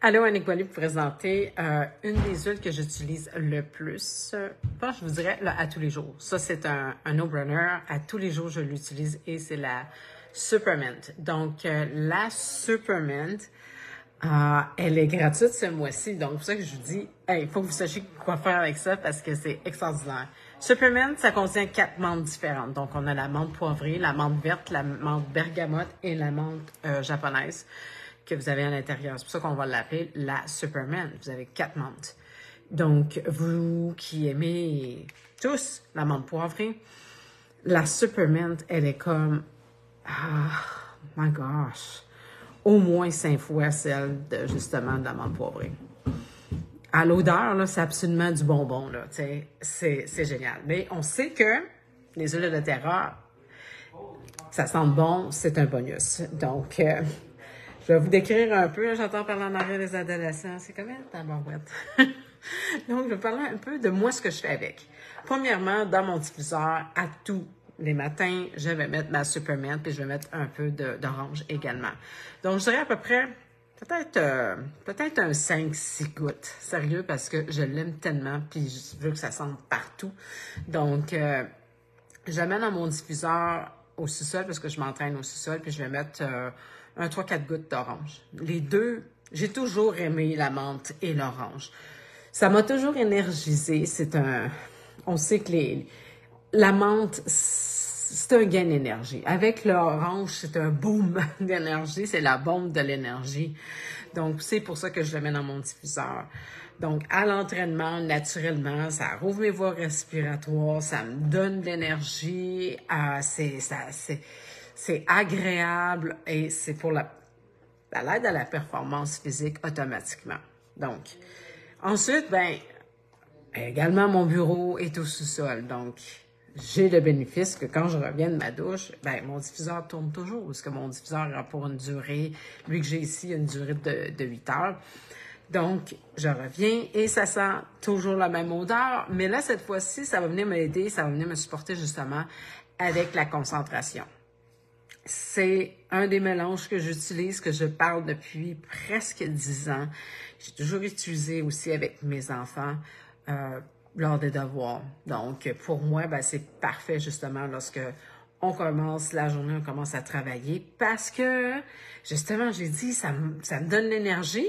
Allô, Annick Boily pour présenter une des huiles que j'utilise le plus. Je vous dirais là, à tous les jours. Ça, c'est un no-brainer. À tous les jours, je l'utilise et c'est la Supermint. Donc, la Supermint, elle est gratuite ce mois-ci. Donc, c'est pour ça que je vous dis, il faut que vous sachiez quoi faire avec ça parce que c'est extraordinaire. Supermint, ça contient 4 menthes différentes. Donc, on a la menthe poivrée, la menthe verte, la menthe bergamote et la menthe japonaise que vous avez à l'intérieur. C'est pour ça qu'on va l'appeler la Supermint. Vous avez 4 menthes. Donc, vous qui aimez tous la menthe poivrée, la Supermint, elle est comme, my gosh, au moins 5 fois celle de, justement, de la menthe poivrée. À l'odeur, là, c'est absolument du bonbon, là, tu sais, c'est génial. Mais on sait que les huiles de terra, ça sent bon, c'est un bonus. Donc, je vais vous décrire un peu, j'entends parler en arrière des adolescents, c'est comme une tabarouette. Donc, je vais parler un peu de moi, ce que je fais avec. Premièrement, dans mon diffuseur, à tous les matins, je vais mettre ma Supermint, puis je vais mettre un peu d'orange également. Donc, je dirais à peu près, peut-être un 5-6 gouttes. Sérieux, parce que je l'aime tellement, puis je veux que ça sente partout. Donc, je la mets dans mon diffuseur au sous-sol, parce que je m'entraîne au sous-sol, puis je vais mettre un 3-4 gouttes d'orange. Les deux, j'ai toujours aimé la menthe et l'orange. Ça m'a toujours énergisé. On sait que la menthe, c'est un gain d'énergie. Avec l'orange, c'est un boom d'énergie. C'est la bombe de l'énergie. Donc, c'est pour ça que je le mets dans mon diffuseur. Donc, à l'entraînement, naturellement, ça rouvre mes voies respiratoires, ça me donne de l'énergie, c'est agréable et c'est pour l'aide à la performance physique automatiquement. Donc, ensuite, également, mon bureau est au sous-sol. Donc, j'ai le bénéfice que quand je reviens de ma douche, mon diffuseur tourne toujours parce que mon diffuseur a pour une durée, lui que j'ai ici, une durée de 8 heures. Donc, je reviens et ça sent toujours la même odeur, mais là, cette fois-ci, ça va venir m'aider, ça va venir me supporter justement avec la concentration. C'est un des mélanges que j'utilise, que je parle depuis presque 10 ans. J'ai toujours utilisé aussi avec mes enfants lors des devoirs. Donc, pour moi, c'est parfait justement lorsque on commence la journée, on commence à travailler parce que, justement, j'ai dit, ça me donne l'énergie.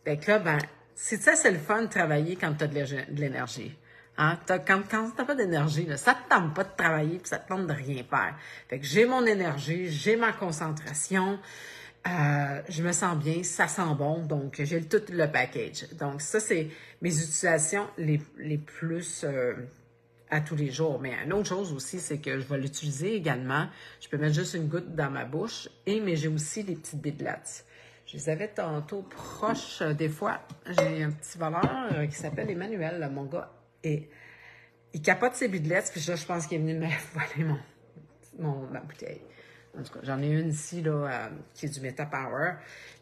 Fait que là, c'est le fun de travailler quand tu as de l'énergie. Hein? Quand t'as pas d'énergie, là, ça te tente pas de travailler puis ça te tente de rien faire. Fait que j'ai mon énergie, j'ai ma concentration, je me sens bien, ça sent bon, donc j'ai tout le package. Donc ça, c'est mes utilisations les plus à tous les jours. Mais une autre chose aussi, c'est que je vais l'utiliser également. Je peux mettre juste une goutte dans ma bouche, mais j'ai aussi des petites bidelettes. Je les avais tantôt proches des fois. J'ai un petit voleur qui s'appelle Emmanuel, là, mon gars. Et il capote ses bidelettes, puis là, je pense qu'il est venu me voler ma bouteille. En tout cas, j'en ai une ici, là, qui est du Meta Power,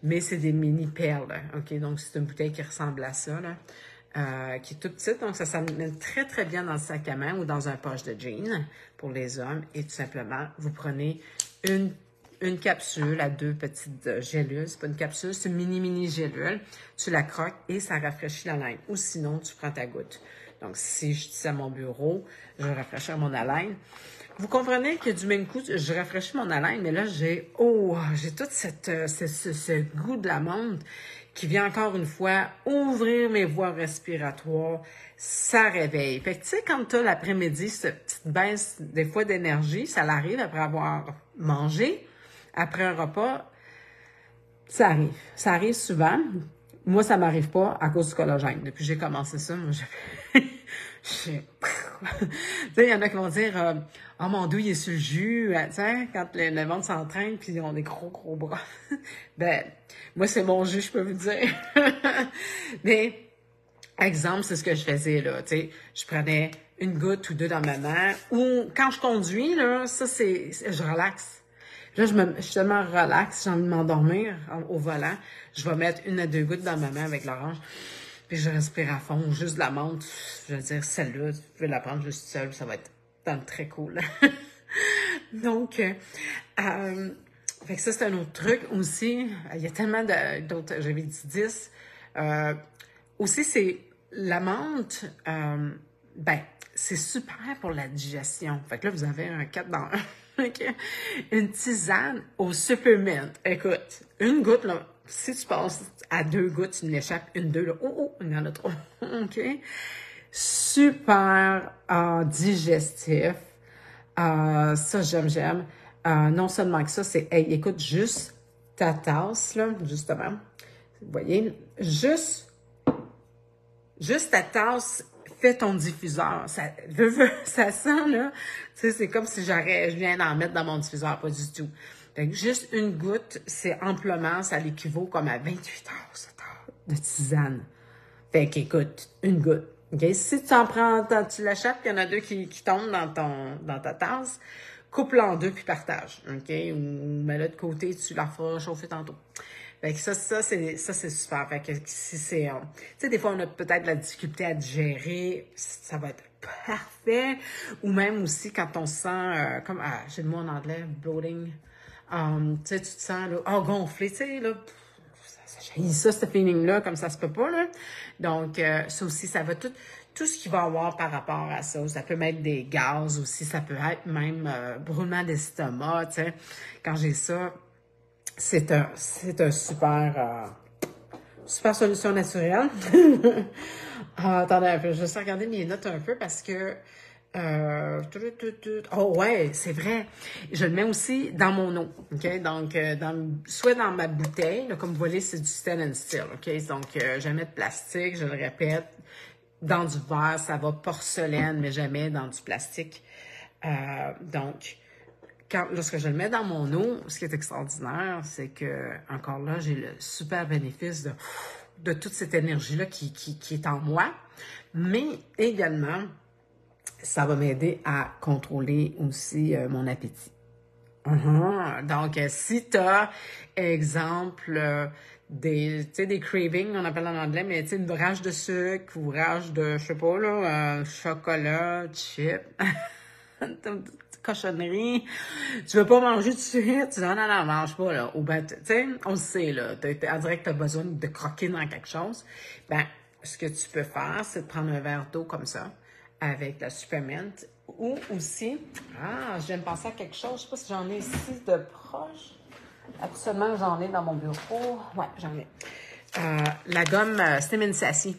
mais c'est des mini perles, OK? Donc, c'est une bouteille qui ressemble à ça, là, qui est toute petite. Donc, ça s'amène très, très bien dans le sac à main ou dans un poche de jean pour les hommes. Et tout simplement, vous prenez une capsule à 2 petites gélules. C'est pas une capsule, c'est une mini gélule. Tu la croques et ça rafraîchit la laine. Ou sinon, tu prends ta goutte. Donc, si je suis à mon bureau, je vais rafraîchir mon haleine. Vous comprenez que du même coup, je rafraîchis mon haleine, mais là, j'ai tout ce goût de la menthe qui vient encore une fois ouvrir mes voies respiratoires. Ça réveille. Fait que, tu sais, quand tu as l'après-midi, cette petite baisse des fois d'énergie, ça l'arrive après avoir mangé, après un repas, ça arrive. Ça arrive souvent. Moi, ça m'arrive pas à cause du collagène. Depuis que j'ai commencé ça, moi, tu sais, il y en a qui vont dire oh mon Dieu, il est sur le jus, tu sais, quand le monde s'entraîne puis ils ont des gros bras. Moi, c'est mon jus, je peux vous dire. Mais, exemple, c'est ce que je faisais, là, tu sais, je prenais une goutte ou 2 dans ma main, ou quand je conduis, là, ça, je relaxe. Là, je suis tellement relax, j'ai envie de m'endormir au volant. Je vais mettre 1 à 2 gouttes dans ma main avec l'orange. Puis je respire à fond, juste de la menthe. Je veux dire, celle-là, tu peux la prendre juste seule, ça va être très cool. Donc, Fait que ça, c'est un autre truc aussi. Il y a tellement d'autres, j'avais dit 10. Aussi, c'est la menthe, ben, c'est super pour la digestion. Fait que là, vous avez un 4 dans 1. OK? Une tisane au supermint. Écoute, une goutte, là, si tu passes à 2 gouttes, tu l'échappes une, deux, là. Oh, il y en a 3. OK? Super digestif. Ça, j'aime. Non seulement que ça, c'est, hey, écoute, juste ta tasse, là, justement. Vous voyez, juste ta tasse, fais ton diffuseur. Ça sent, là, tu sais, c'est comme si je viens d'en mettre dans mon diffuseur, pas du tout. Fait que juste une goutte, c'est amplement, ça l'équivaut comme à 28 heures de tisane. Fait qu'écoute, une goutte. Okay? Si tu en prends, tu l'achètes, il y en a 2 qui tombent dans ta tasse, coupe-la en 2 puis partage. OK? Ou mets-le de côté, tu la feras chauffer tantôt. Fait que ça, c'est super. Fait que si c'est, tu sais, des fois, on a peut-être de la difficulté à digérer, ça va être parfait. Ou même aussi quand on se sent, comme, j'ai le mot en anglais, bloating. Tu sais, tu te sens, là, gonflé, tu sais, là, j'ai ça, ce feeling-là, comme ça se peut pas, là. Donc, ça aussi, ça va tout ce qu'il va y avoir par rapport à ça. Ça peut mettre des gaz aussi, ça peut être même brûlement d'estomac, tu sais. Quand j'ai ça, c'est un super solution naturelle. Attendez un peu, je vais juste regarder mes notes un peu parce que oh ouais, c'est vrai. Je le mets aussi dans mon eau, ok. Donc soit dans ma bouteille, là, comme vous voyez, c'est du stainless steel, ok. Donc jamais de plastique, je le répète. Dans du verre, ça va porcelaine, mais jamais dans du plastique. Donc lorsque je le mets dans mon eau, ce qui est extraordinaire, c'est que encore là, j'ai le super bénéfice de toute cette énergie-là qui est en moi, mais également ça va m'aider à contrôler aussi mon appétit. Donc, si tu as, exemple, des cravings, on appelle en anglais, mais tu sais, une rage de sucre ou rage de, je sais pas, là, chocolat, chip, cochonnerie, tu veux pas manger de suite, tu dis, non, mange pas, là. Ou ben, tu sais, on le sait, là, on dirait que tu as besoin de croquer dans quelque chose. Ben, ce que tu peux faire, c'est de prendre un verre d'eau comme ça, avec la Supermint, ou aussi, je viens de penser à quelque chose, je sais pas si j'en ai ici de proche. Absolument, j'en ai dans mon bureau. Ouais, j'en ai. La gomme Stim Sassy.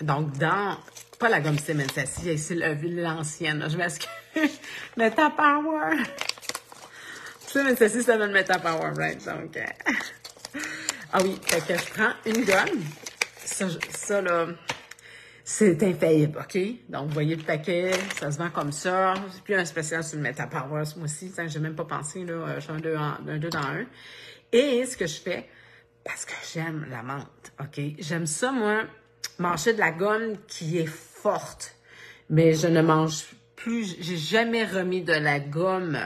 Donc, pas la gomme Stim Sassy, c'est l'ancienne, là, je m'excuse. Meta Power. Stim Sassy, ça donne Meta Power, right? Donc, oui, fait que je prends une gomme. Ça là, c'est infaillible, OK? Donc, vous voyez le paquet, ça se vend comme ça. C'est plus un spécial sur le Metapower, moi aussi. J'ai même pas pensé, là, je suis un 2 dans 1. Et ce que je fais, parce que j'aime la menthe, OK? J'aime ça, moi, manger de la gomme qui est forte. Mais je ne mange plus, j'ai jamais remis de la gomme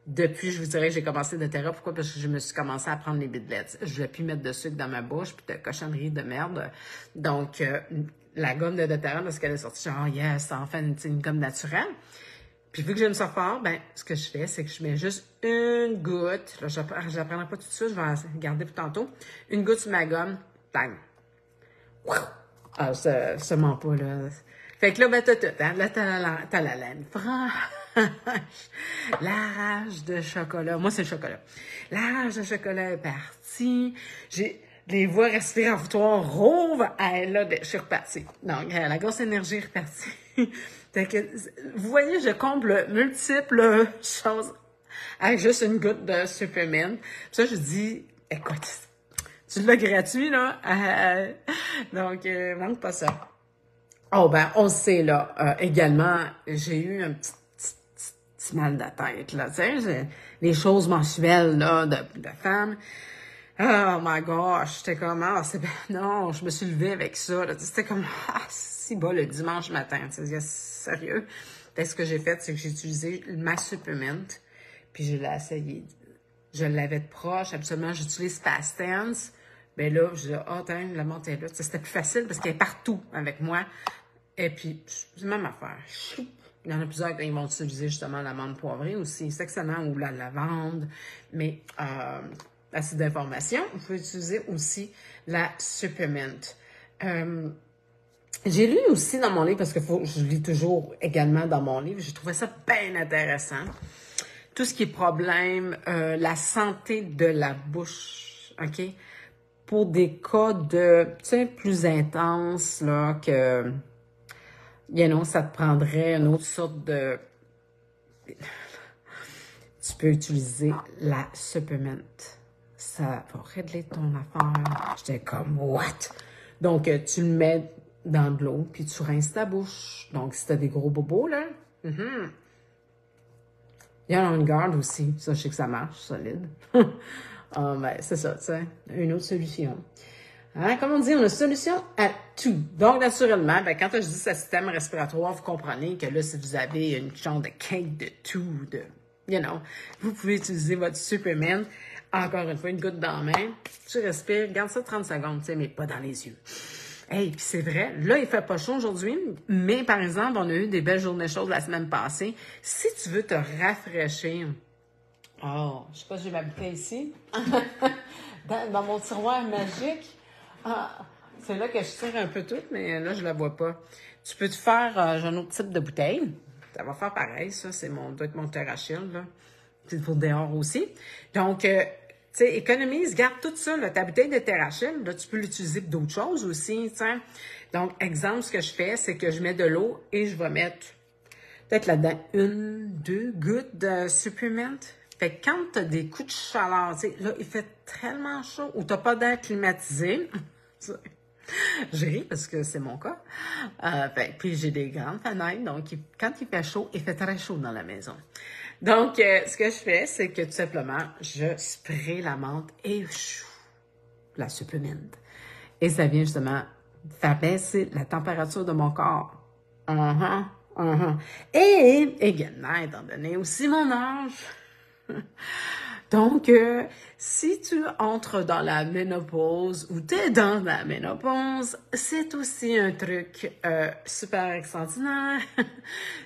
depuis, je vous dirais, que j'ai commencé de terre. Pourquoi? Parce que je me suis commencé à prendre les bidelettes. Je voulais plus mettre de sucre dans ma bouche, puis de cochonnerie de merde. Donc, la gomme de doTERRA, parce qu'elle est sortie, genre, yes, enfin, une gomme naturelle. Puis vu que j'aime ça fort, ben, ce que je fais, c'est que je mets juste une goutte. Là, je la prendrai pas tout de suite, je vais la garder pour tantôt. Une goutte sur ma gomme, bang. Ça ment pas, là. Fait que là, ben, hein. Là, t'as la laine franche. La rage de chocolat. Moi, c'est le chocolat. La rage de chocolat est partie. J'ai les voies respiratoires rouvrent. Là, je suis repartie. Donc, la grosse énergie est repartie. Fait que, vous voyez, je comble multiples choses avec juste une goutte de Superman. Puis ça, je dis, écoute, tu l'as gratuit, là. Donc, manque pas ça. Oh, ben, on sait, là. Également, j'ai eu un petit mal de tête, là. Tu sais, les choses mensuelles, là, de femme. Oh my gosh, j'étais comme, non, je me suis levée avec ça, là. C'était comme, si bas le dimanche matin, tu sais, sérieux. Fait, ce que j'ai fait, c'est que j'ai utilisé ma Supermint, puis je l'ai essayé. Je l'avais de proche, absolument, j'utilise Fast Tense. Ben là, je dis, la menthe est là. C'était plus facile parce qu'elle est partout avec moi. Et puis, c'est la même affaire. Il y en a plusieurs qui vont utiliser justement l'amande poivrée aussi. C'est excellent, ou la lavande. Mais assez d'informations. Vous pouvez utiliser aussi la Supermint. J'ai lu aussi dans mon livre, parce que je lis toujours également dans mon livre, j'ai trouvé ça bien intéressant. Tout ce qui est problème, la santé de la bouche, OK? Pour des cas de, tu sais, plus intenses, là, que, ça te prendrait une autre sorte de... Tu peux utiliser la Supermint. Ça va régler ton affaire. J'étais comme, what? Donc, tu le mets dans de l'eau, puis tu rinces ta bouche. Donc, si tu as des gros bobos, là, il y en a une garde aussi. Ça, je sais que ça marche, solide. Ben, c'est ça, tu sais, une autre solution. Hein? Comme on dit, on a une solution à tout. Donc, naturellement, ben, quand je dis ce système respiratoire, vous comprenez que là, si vous avez une genre de cake de tout, vous pouvez utiliser votre Superman. Encore une fois, une goutte dans la main. Tu respires, garde ça 30 secondes, tu sais, mais pas dans les yeux. Hey, puis c'est vrai, là, il fait pas chaud aujourd'hui, mais par exemple, on a eu des belles journées chaudes la semaine passée. Si tu veux te rafraîchir, je sais pas si j'ai ma bouteille ici, dans mon tiroir magique, c'est là que je tire un peu tout, mais là, je la vois pas. Tu peux te faire, j'ai un autre type de bouteille. Ça va faire pareil, ça, doit être mon TerraShield, là. C'est pour dehors aussi. Donc, tu sais, économise, garde tout ça, là, ta bouteille de TerraShield, là, tu peux l'utiliser pour d'autres choses aussi, tu sais. Donc, exemple, ce que je fais, c'est que je mets de l'eau et je vais mettre, peut-être là-dedans, 1-2 gouttes de Supermint. Fait que quand tu as des coups de chaleur, tu sais, là, il fait tellement chaud, ou tu n'as pas d'air climatisé, je ris parce que c'est mon cas. Puis j'ai des grandes fenêtres, donc quand il fait chaud, il fait très chaud dans la maison. Donc, ce que je fais, c'est que tout simplement, je spray la menthe et la Supermint. Et ça vient justement faire baisser la température de mon corps. Et également, étant donné aussi mon âge, donc, si tu entres dans la ménopause ou tu es dans la ménopause, c'est aussi un truc super extraordinaire.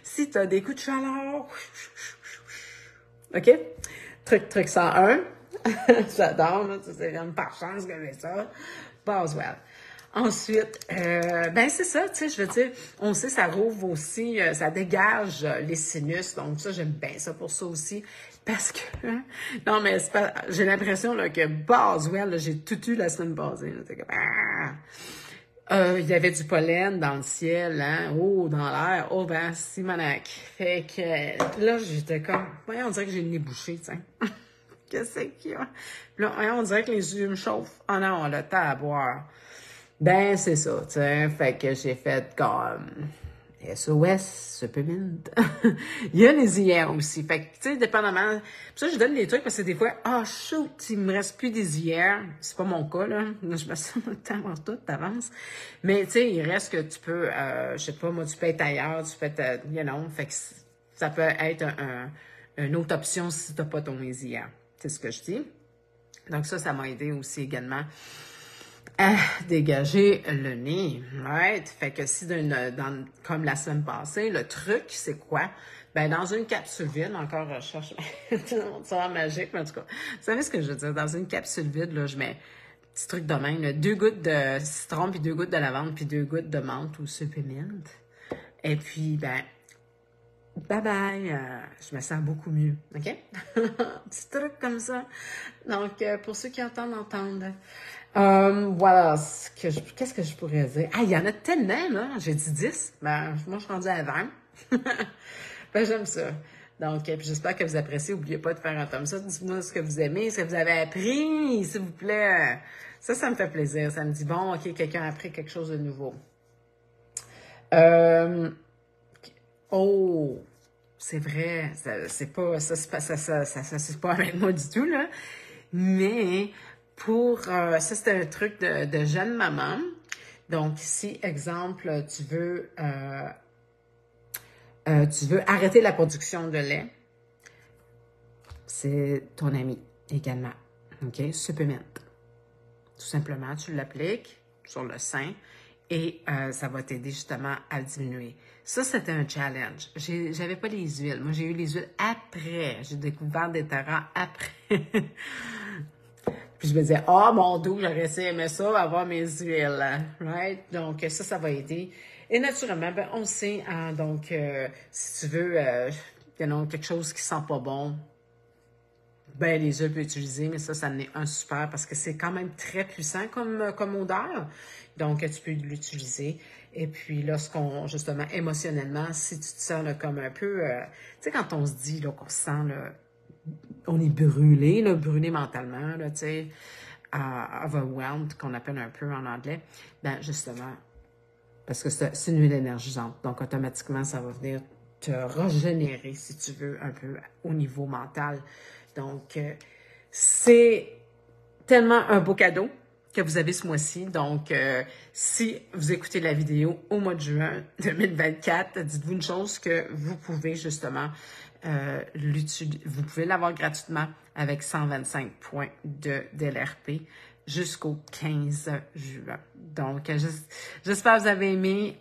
Si tu as des coups de chaleur, OK? Truc 101. J'adore, là, c'est comme par chance que j'ai ça. Boswell. Ensuite, ben c'est ça, tu sais, je veux dire, on sait, ça rouvre aussi, ça dégage les sinus, donc ça, j'aime bien ça pour ça aussi, parce que, non, mais c'est pas, j'ai l'impression, là, que Boswell, là, j'ai tout eu la semaine passée, là, c'est comme, il y avait du pollen dans le ciel, hein, dans l'air, ben, Simonac. Fait que, là, j'étais comme, ouais, on dirait que j'ai le nez bouché, tiens. Qu'est-ce qu'il y a? Là, on dirait que les yeux me chauffent. Oh non, le temps à boire. Ben, c'est ça, tu sais. Fait que j'ai fait comme SOS, Supermint. Il y a les hyères aussi. Fait que, tu sais, dépendamment. Puis ça, je donne des trucs parce que des fois, shoot, il me reste plus des hyères. C'est pas mon cas, là. Je me sens le temps avant tout, t'avances. Mais, tu sais, il reste que tu peux, je sais pas, moi, tu peux être ailleurs, tu peux être, fait que ça peut être une autre option si t'as pas ton hyères. C'est ce que je dis. Donc ça m'a aidé aussi également à dégager le nez. Right? Fait que si comme la semaine passée, le truc, c'est quoi? Ben, dans une capsule vide, encore, je cherche mon tiroir magique, mais en tout cas, vous savez ce que je veux dire? Dans une capsule vide, là, je mets petit truc de même, là, 2 gouttes de citron, puis 2 gouttes de lavande, puis 2 gouttes de menthe ou Supermint. Et puis, ben, bye bye, je me sens beaucoup mieux, OK? Petit truc comme ça. Donc, pour ceux qui entendent, entendre. Voilà, qu'est-ce que je pourrais dire? Il y en a tellement, là. J'ai dit 10. Ben, moi, je suis rendue à 20. Ben, j'aime ça. Donc, puis j'espère que vous appréciez. N'oubliez pas de faire un comme ça. Dites-moi ce que vous aimez, ce que vous avez appris, s'il vous plaît. Ça me fait plaisir. Ça me dit, bon, OK, quelqu'un a appris quelque chose de nouveau. C'est vrai, c'est pas avec moi du tout, là. Mais ça, c'est un truc de jeune maman. Donc, si, exemple, tu veux arrêter la production de lait, c'est ton ami également. OK? Supermint. Tout simplement, tu l'appliques sur le sein et ça va t'aider justement à diminuer. Ça, c'était un challenge. J'avais pas les huiles. Moi, j'ai eu les huiles après. J'ai découvert des terrains après. Puis je me disais, oh mon Dieu, j'aurais essayé aimé ça, avoir mes huiles. Right? Donc, ça va aider. Et naturellement, ben, on sait, hein, donc, si tu veux quelque chose qui sent pas bon, ben, les huiles peuvent utiliser, mais ça en est un super parce que c'est quand même très puissant comme odeur. Donc, tu peux l'utiliser. Et puis, justement, émotionnellement, si tu te sens là, comme un peu, tu sais, quand on se dit là, qu'on se sent, là, on est brûlé, là, brûlé mentalement, là, tu sais, overwhelmed, qu'on appelle un peu en anglais, ben, justement, parce que c'est une huile énergisante. Donc, automatiquement, ça va venir te régénérer, si tu veux, un peu au niveau mental. Donc, c'est tellement un beau cadeau que vous avez ce mois-ci. Donc, si vous écoutez la vidéo au mois de juin 2024, dites-vous une chose que vous pouvez justement vous pouvez l'avoir gratuitement avec 125 points de DLRP jusqu'au 15 juin. Donc, j'espère que vous avez aimé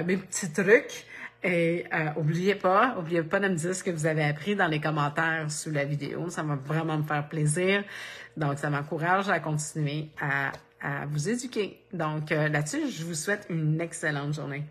mes petits trucs. Et n'oubliez pas de me dire ce que vous avez appris dans les commentaires sous la vidéo. Ça va vraiment me faire plaisir. Donc, ça m'encourage à continuer à vous éduquer. Donc, là-dessus, je vous souhaite une excellente journée.